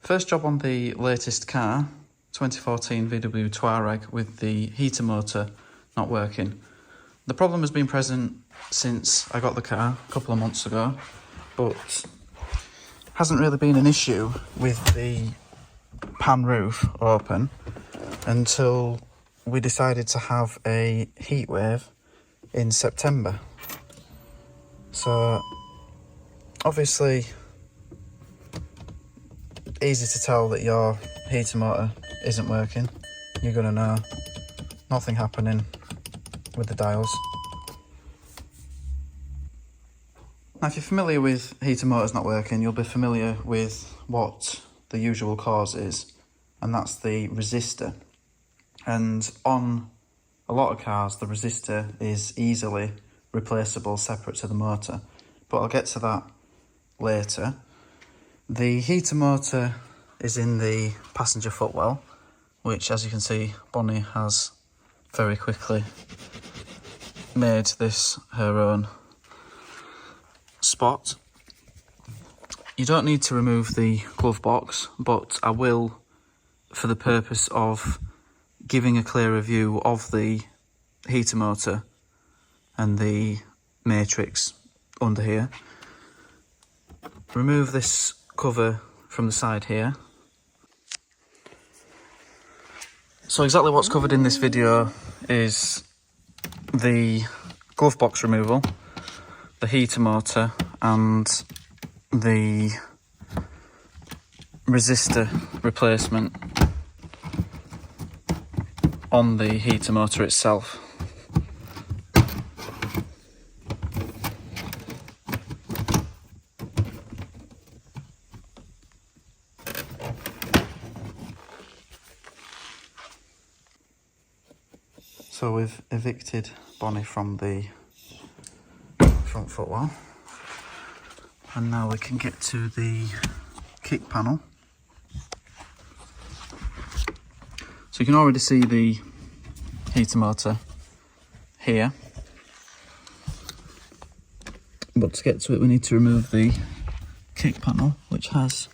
First job on the latest car, 2014 VW Touareg with the heater motor not working. The problem has been present since I got the car a couple of months ago, but hasn't really been an issue with the pan roof open until we decided to have a heat wave in September. So obviously easy to tell that your heater motor isn't working. You're gonna know nothing happening with the dials. Now, if you're familiar with heater motors not working, you'll be familiar with what the usual cause is, and that's the resistor. And on a lot of cars, the resistor is easily replaceable separate to the motor, but I'll get to that later. The heater motor is in the passenger footwell, which, as you can see, Bonnie has very quickly made this her own spot. You don't need to remove the glove box, but I will for the purpose of giving a clearer view of the heater motor and the matrix under here. Remove this cover from the side here. So exactly what's covered in this video is the glove box removal, the heater motor and the resistor replacement on the heater motor itself. So we've evicted Bonnie from the front footwell, and now we can get to the kick panel. So you can already see the heater motor here, but to get to it we need to remove the kick panel, which has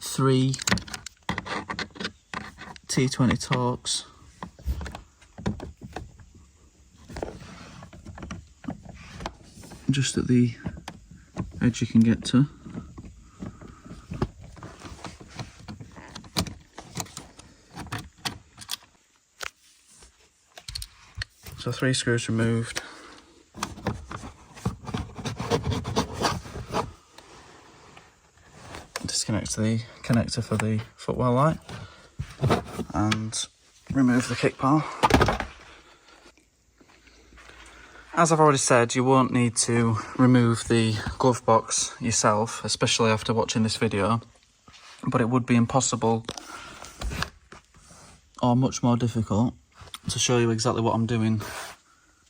3 T20 Torx just at the edge you can get to. So 3 screws removed. Disconnect the connector for the footwell light and remove the kick panel. As I've already said, you won't need to remove the glove box yourself, especially after watching this video, but it would be impossible or much more difficult to show you exactly what I'm doing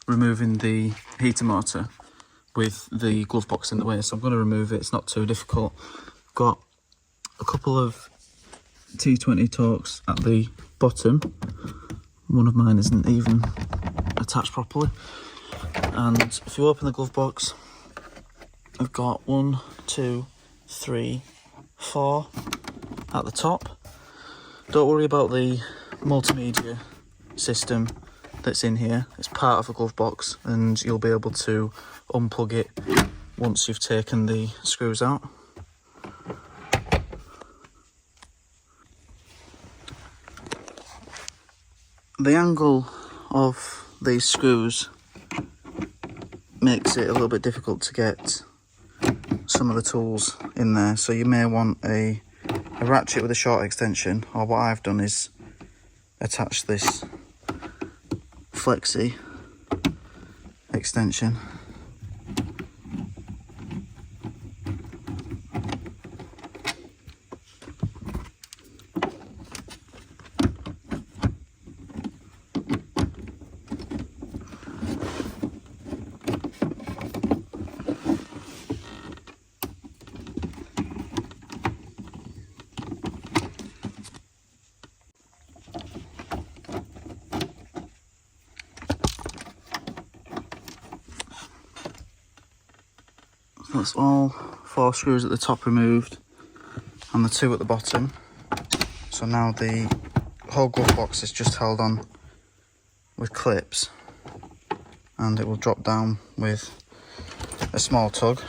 removing the heater motor with the glove box in the way. So I'm going to remove it, it's not too difficult. I've got a couple of T20 Torx at the bottom. One of mine isn't even attached properly. And if you open the glove box, I've got 1, 2, 3, 4 at the top. Don't worry about the multimedia system that's in here. It's part of the glove box and you'll be able to unplug it once you've taken the screws out. The angle of these screws makes it a little bit difficult to get some of the tools in there, so you may want a ratchet with a short extension, or what I've done is attach this flexi extension. That's all 4 screws at the top removed. and the two at the bottom. So now the whole glove box is just held on with clips, and it will drop down with a small tug.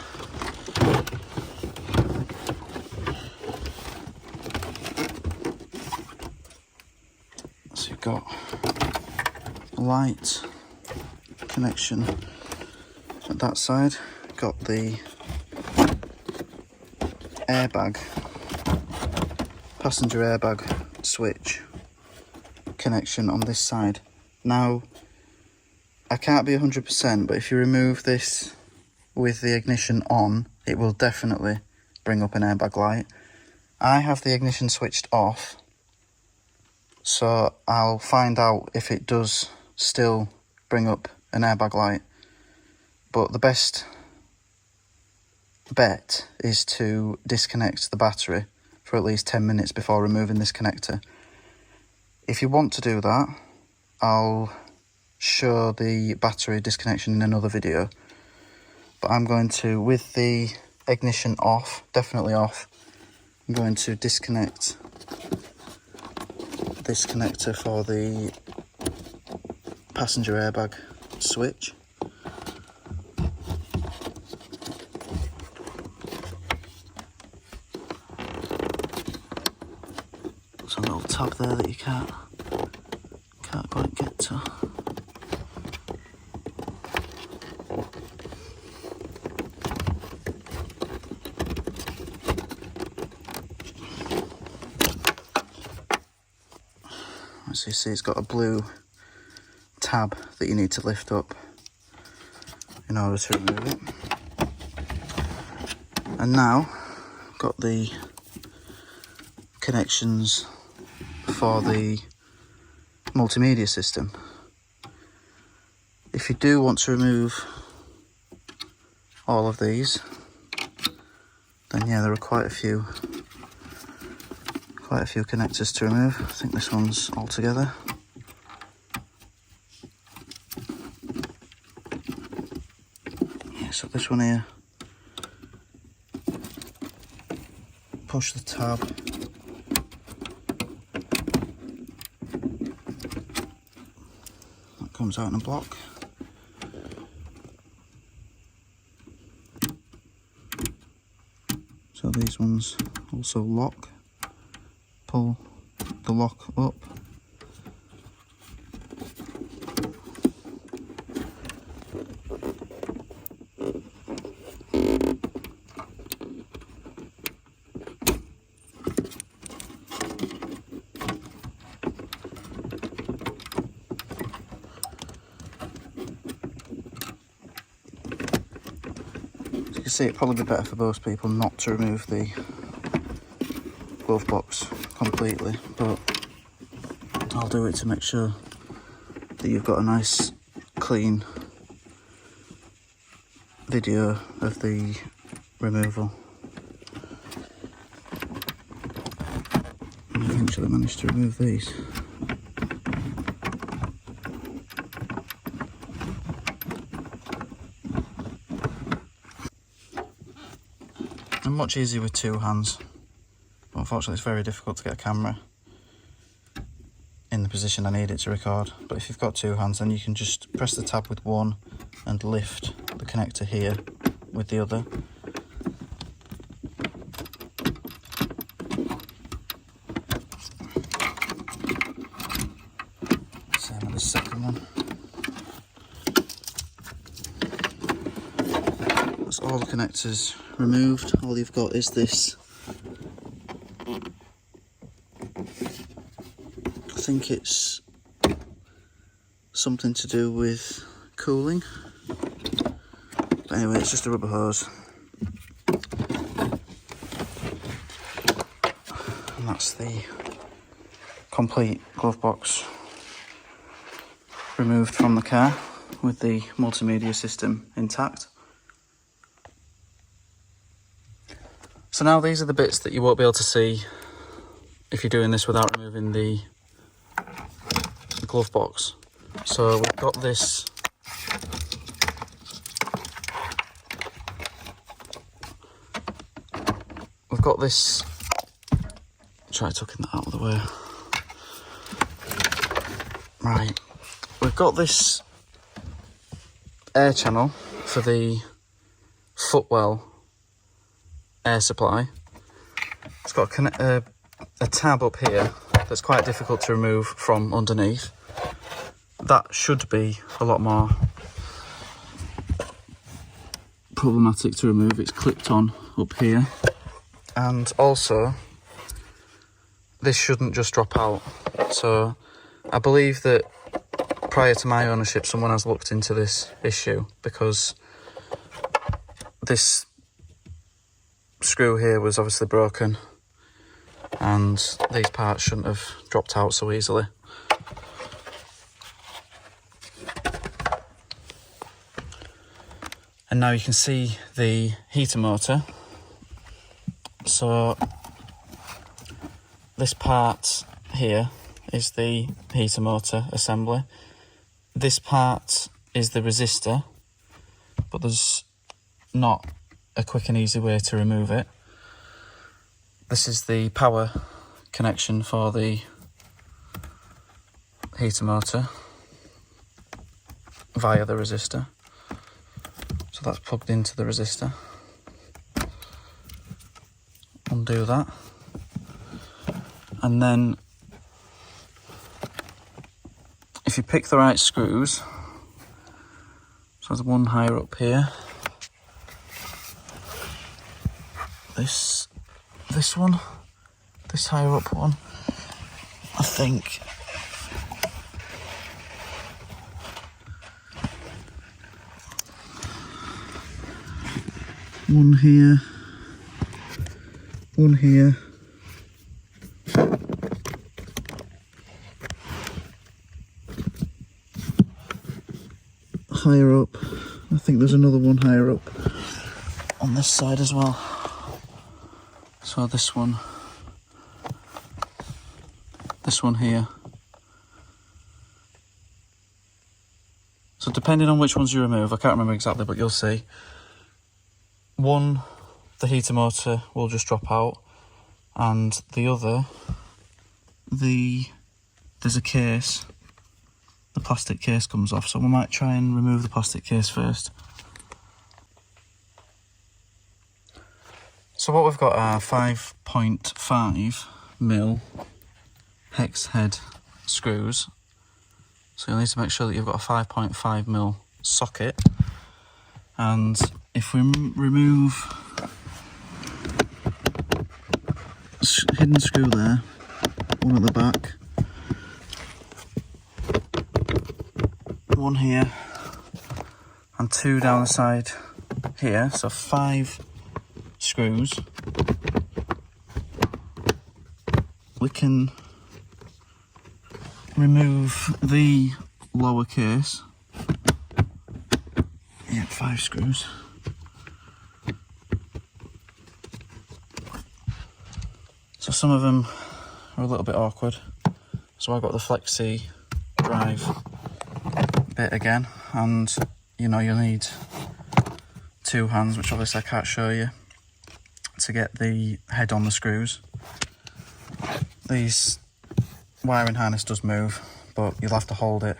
So you've got light connection at that side, got the airbag, passenger airbag switch connection on this side. Now, I can't be 100%, but if you remove this with the ignition on, it will definitely bring up an airbag light. I have the ignition switched off, so I'll find out if it does still bring up an airbag light. But the best bet is to disconnect the battery for at least 10 minutes before removing this connector. If you want to do that, I'll show the battery disconnection in another video. But I'm going to, with the ignition off, definitely off, I'm going to disconnect this connector for the passenger airbag switch. There's a little tab there that you can't quite get to. As you see, it's got a blue tab that you need to lift up in order to remove it. And now I've got the connections for the multimedia system. If you do want to remove all of these, then yeah, there are quite a few connectors to remove. I think this one's all together. Yeah, so this one here, push the tab, that comes out in a block. So these ones also lock. Pull the lock up. As you can see, it'd probably be better for most people not to remove the glove box completely, but I'll do it to make sure that you've got a nice clean video of the removal. I eventually managed to remove these. And much easier with two hands. Unfortunately, it's very difficult to get a camera in the position I need it to record. But if you've got two hands, then you can just press the tab with one and lift the connector here with the other. Same with the second one. That's all the connectors removed. All you've got is this, I think it's something to do with cooling. But anyway, it's just a rubber hose. And that's the complete glove box removed from the car with the multimedia system intact. So now these are the bits that you won't be able to see if you're doing this without removing the glove box. So we've got this Try tucking that out of the way. Right, we've got this air channel for the footwell air supply. It's got a tab up here that's quite difficult to remove from underneath. That should be a lot more problematic to remove. It's clipped on up here, and also this shouldn't just drop out. So I believe that prior to my ownership someone has looked into this issue, because this screw here was obviously broken and these parts shouldn't have dropped out so easily. And now you can see the heater motor. So this part here is the heater motor assembly. This part is the resistor, but there's not a quick and easy way to remove it. This is the power connection for the heater motor via the resistor. So that's plugged into the resistor. Undo that. And then if you pick the right screws, so there's one higher up here, this one, this higher up one, I think. One here, one here. Higher up, I think there's another one higher up on this side as well. So this one here. So depending on which ones you remove, I can't remember exactly, but you'll see. One, the heater motor will just drop out, and the other, there's a case. The plastic case comes off, so we might try and remove the plastic case first. So what we've got are 5.5mm hex head screws. So you'll need to make sure that you've got a 5.5mm socket. And if we remove hidden screw there, one at the back, one here, and two down the side here, so 5 screws, we can remove the lower case. Yeah, 5 screws. So some of them are a little bit awkward, so I've got the flexi drive bit again, and you know you'll need 2 hands, which obviously I can't show you, to get the head on the screws. These wiring harness does move, but you'll have to hold it.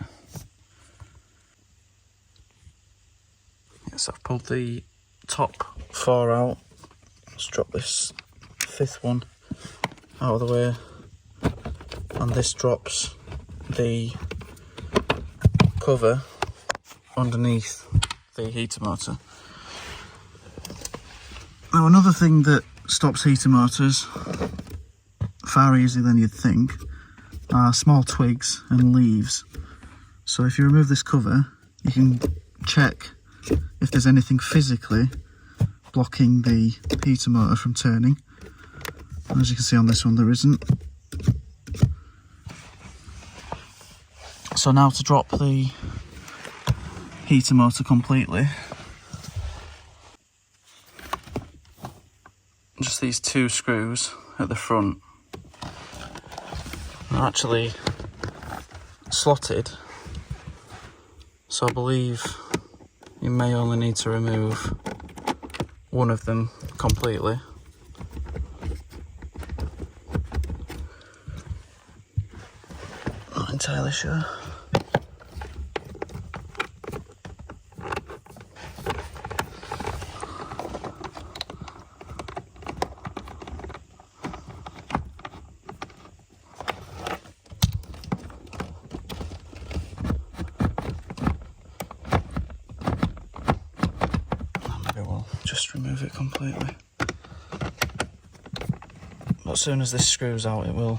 So I've pulled the top 4 out. Let's drop this 5th one out of the way, and this drops the cover underneath the heater motor. Now another thing that stops heater motors far easier than you'd think are small twigs and leaves. So if you remove this cover, you can check if there's anything physically blocking the heater motor from turning. And as you can see on this one, there isn't. So now to drop the heater motor completely, just these 2 screws at the front are actually slotted, so I believe you may only need to remove one of them completely. entirely sure. Maybe we'll just remove it completely. But as soon as this screws out, it will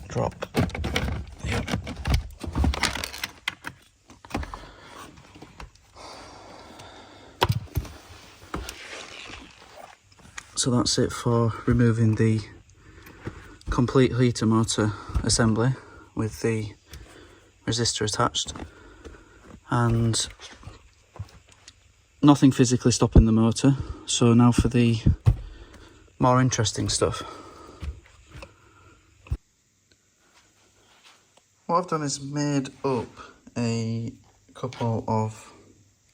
drop. Yep. So that's it for removing the complete heater motor assembly with the resistor attached, and nothing physically stopping the motor. So now for the more interesting stuff. What I've done is made up a couple of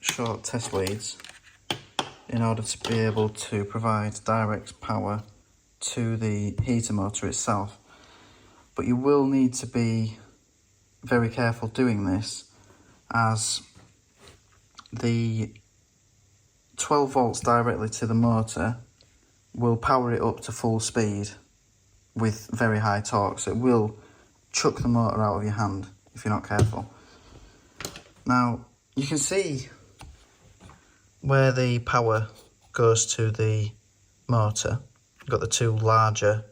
short test leads in order to be able to provide direct power to the heater motor itself. But you will need to be very careful doing this, as the 12 volts directly to the motor will power it up to full speed with very high torque, so it will chuck the motor out of your hand if you're not careful. Now you can see where the power goes to the motor. You've got the two larger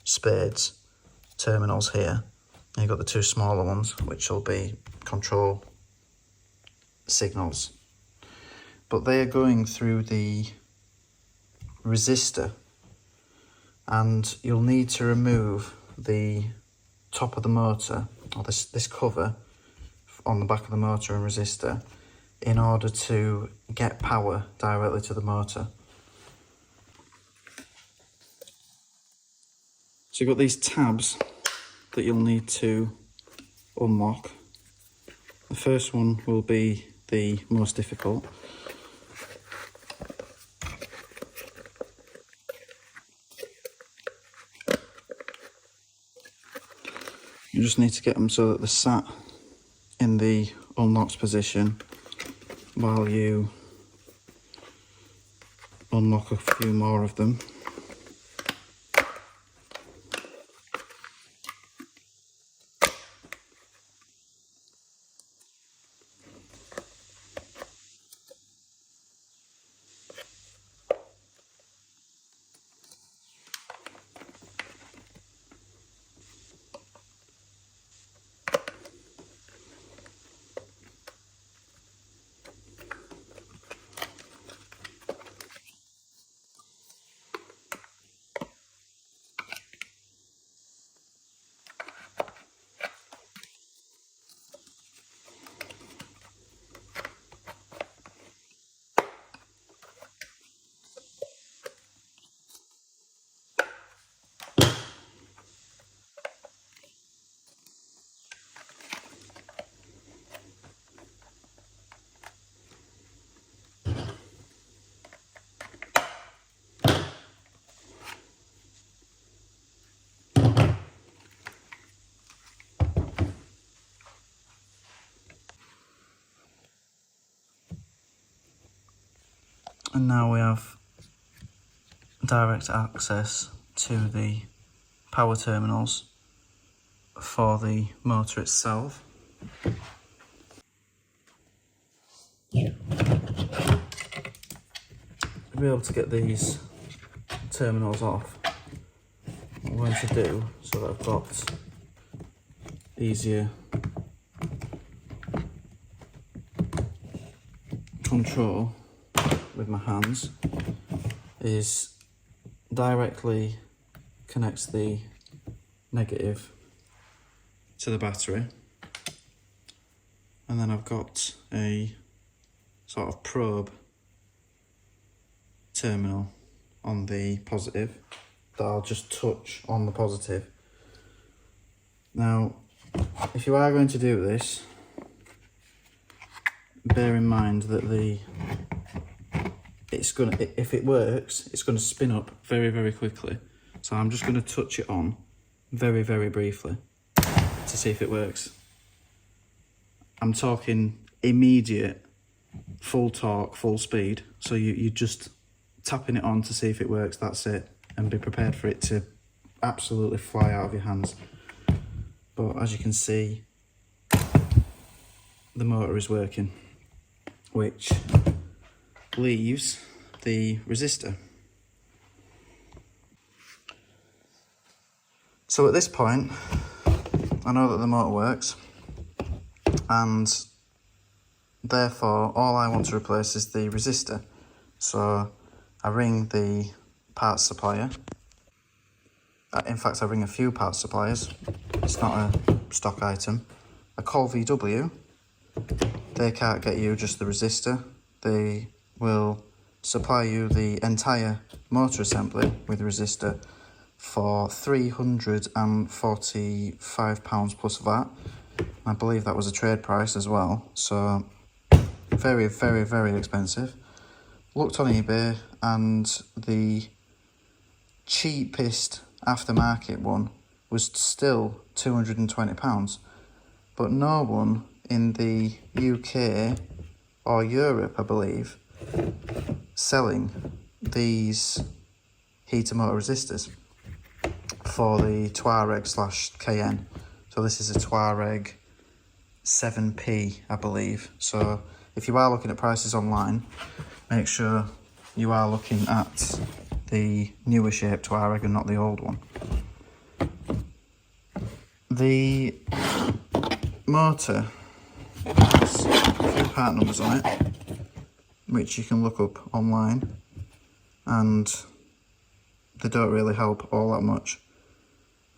spades terminals here, and you've got the two smaller ones which will be control signals, but they are going through the resistor, and you'll need to remove the top of the motor, or this cover on the back of the motor and resistor, in order to get power directly to the motor. So you've got these tabs that you'll need to unlock. The first one will be the most difficult. You just need to get them so that they're sat in the unlocked position while you unlock a few more of them. And now we have direct access to the power terminals for the motor itself. You'll be able to get these terminals off. What I'm going to do, so that I've got easier control with my hands, is directly connects the negative to the battery, and then I've got a sort of probe terminal on the positive that I'll just touch on the positive. Now, if you are going to do this, bear in mind that if it works, it's going to spin up very, very quickly. So I'm just going to touch it on very, very briefly. to see if it works. I'm talking immediate, full torque, full speed. So you're just tapping it on to see if it works, that's it. And be prepared for it to absolutely fly out of your hands. But as you can see, the motor is working, which leaves the resistor. So at this point, I know that the motor works, and therefore all I want to replace is the resistor. So I ring the parts supplier. In fact, I ring a few parts suppliers. It's not a stock item. I call VW. They can't get you just the resistor. They will supply you the entire motor assembly with resistor for £345 plus VAT. I believe that was a trade price as well. So very, very, very expensive. Looked on eBay, and the cheapest aftermarket one was still £220, but no one in the UK or Europe, I believe, selling these heater motor resistors for the Touareg / Cayenne. So this is a Touareg 7P, I believe. So if you are looking at prices online, make sure you are looking at the newer shape Touareg and not the old one. The motor has a few part numbers on it, which you can look up online, and they don't really help all that much,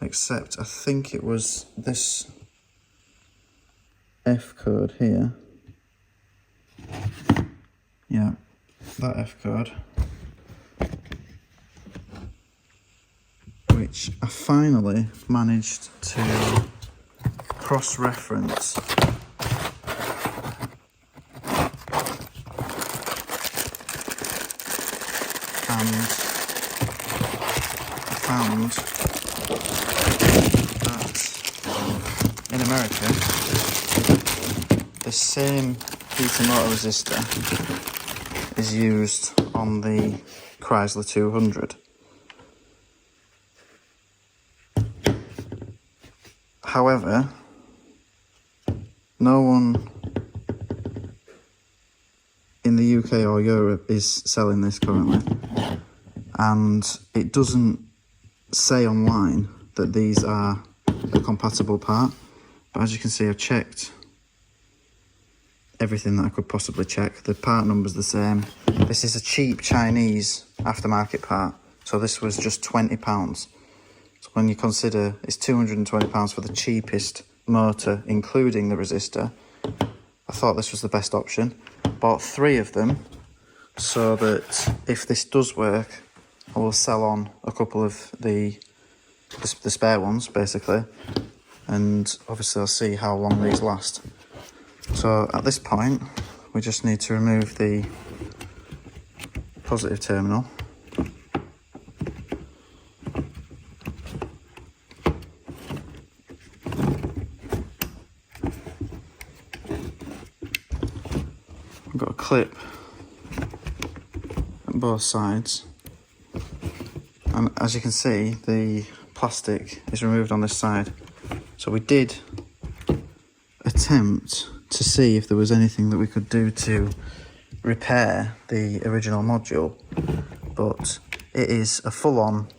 except I think it was this F code here. Yeah, that F code, which I finally managed to cross-reference and found that in America the same heater motor resistor is used on the Chrysler 200. However, no one in the UK or Europe is selling this currently, and it doesn't say online that these are a compatible part, but as you can see, I've checked everything that I could possibly check. The part number's the same. This is a cheap Chinese aftermarket part, so this was just £20. So when you consider it's £220 for the cheapest motor, including the resistor, I thought this was the best option. Bought 3 of them, so that if this does work, I will sell on a couple of the spare ones, basically, and obviously I'll see how long these last. So at this point, we just need to remove the positive terminal. I've got a clip at both sides, and as you can see, the plastic is removed on this side. So we did attempt to see if there was anything that we could do to repair the original module, but it is a full-on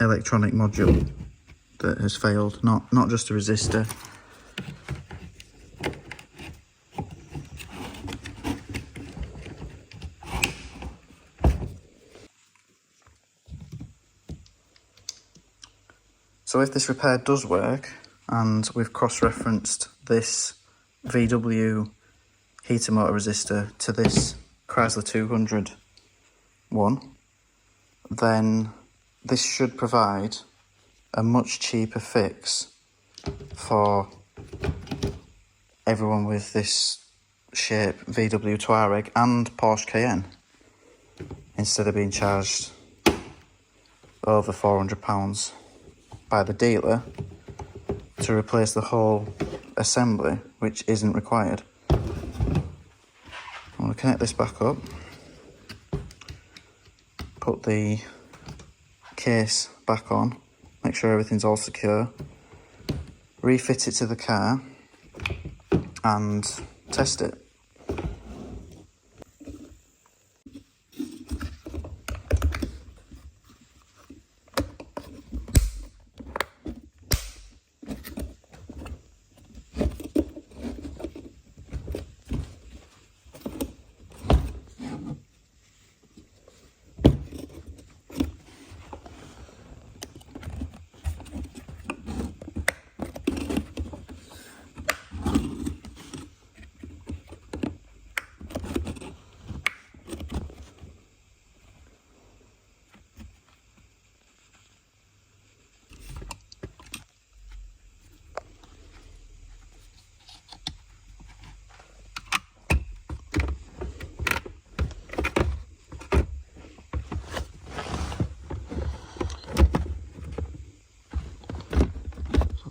electronic module that has failed, not just a resistor. So if this repair does work, and we've cross-referenced this VW heater motor resistor to this Chrysler 200 one, then this should provide a much cheaper fix for everyone with this shape VW Touareg and Porsche Cayenne, instead of being charged over £400 by the dealer to replace the whole assembly, which isn't required. I'm going to connect this back up, put the case back on, make sure everything's all secure, refit it to the car and test it.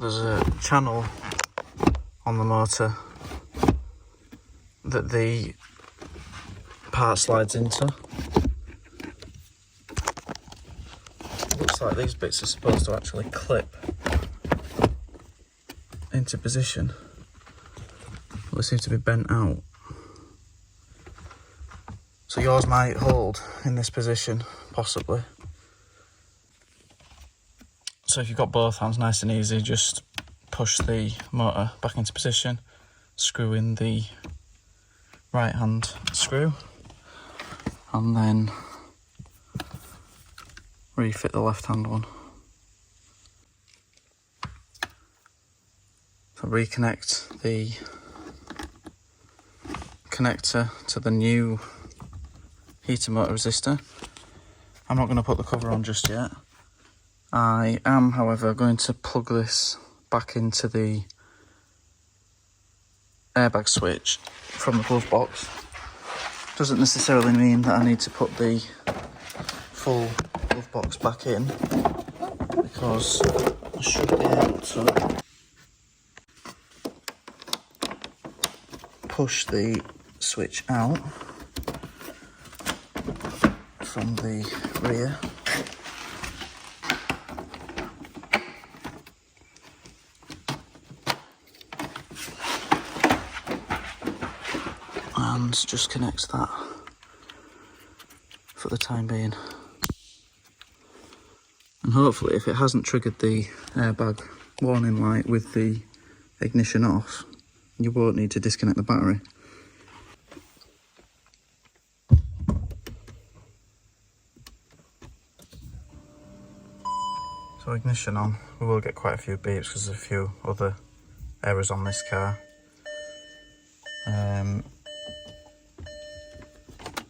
There's a channel on the motor that the part slides into. Looks like these bits are supposed to actually clip into position. Well, they seem to be bent out. So yours might hold in this position, possibly. So if you've got both hands, nice and easy, just push the motor back into position, screw in the right hand screw, and then refit the left hand one. So reconnect the connector to the new heater motor resistor. I'm not going to put the cover on just yet. I am, however, going to plug this back into the airbag switch from the glove box. Doesn't necessarily mean that I need to put the full glove box back in, because I should be able to push the switch out from the rear. And just connect that for the time being. And hopefully, if it hasn't triggered the airbag warning light with the ignition off, you won't need to disconnect the battery. So ignition on, we will get quite a few beeps because there's a few other errors on this car.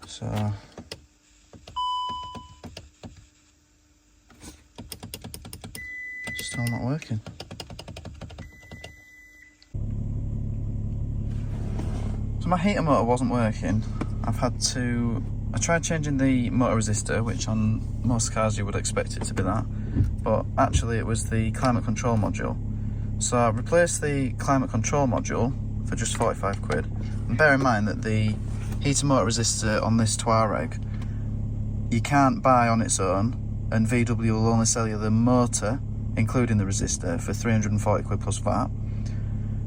So still not working. So my heater motor wasn't working. I tried changing the motor resistor, which on most cars you would expect it to be that, but actually it was the climate control module. So I replaced the climate control module for just 45 quid. And bear in mind that the heater motor resistor on this Touareg you can't buy on its own, and VW will only sell you the motor, including the resistor, for 340 quid plus VAT.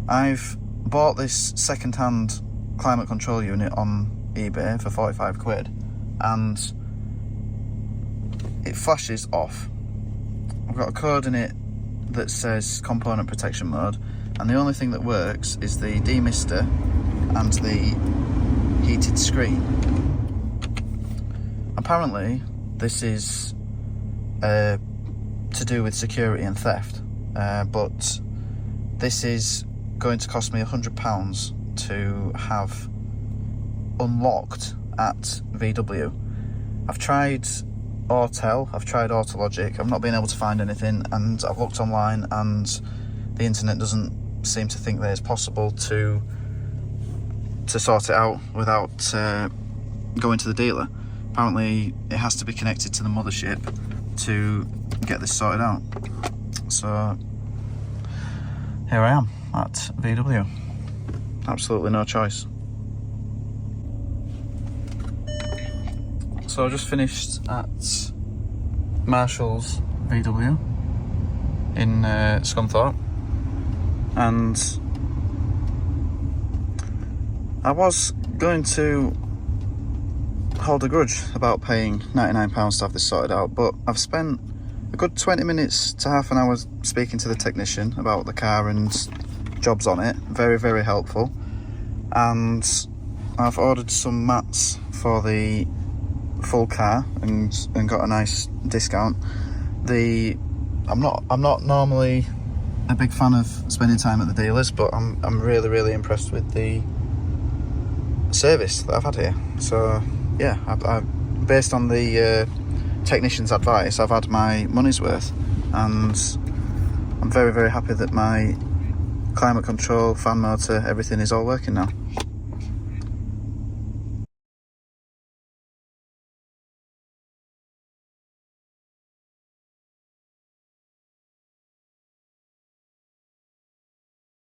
I've bought this second-hand climate control unit on eBay for 45 quid, and it flashes off. I've got a code in it that says component protection mode, and the only thing that works is the demister and the heated screen. Apparently this is to do with security and theft, but this is going to cost me £100 to have unlocked at VW. I've tried Autel, I've tried Autologic, I've not been able to find anything, and I've looked online and the internet doesn't seem to think that it's possible to sort it out without going to the dealer. Apparently it has to be connected to the mothership to get this sorted out. So here I am at VW. Absolutely no choice. So I just finished at Marshall's VW in Scunthorpe, and I was going to hold a grudge about paying £99 to have this sorted out, but I've spent a good 20 minutes to half an hour speaking to the technician about the car and jobs on it. Very, very helpful. And I've ordered some mats for the full car and got a nice discount. I'm not normally a big fan of spending time at the dealers, but I'm really, really impressed with the service that I've had here. So yeah, I based on the technician's advice, I've had my money's worth, and I'm very, very happy that my climate control, fan motor, everything is all working now.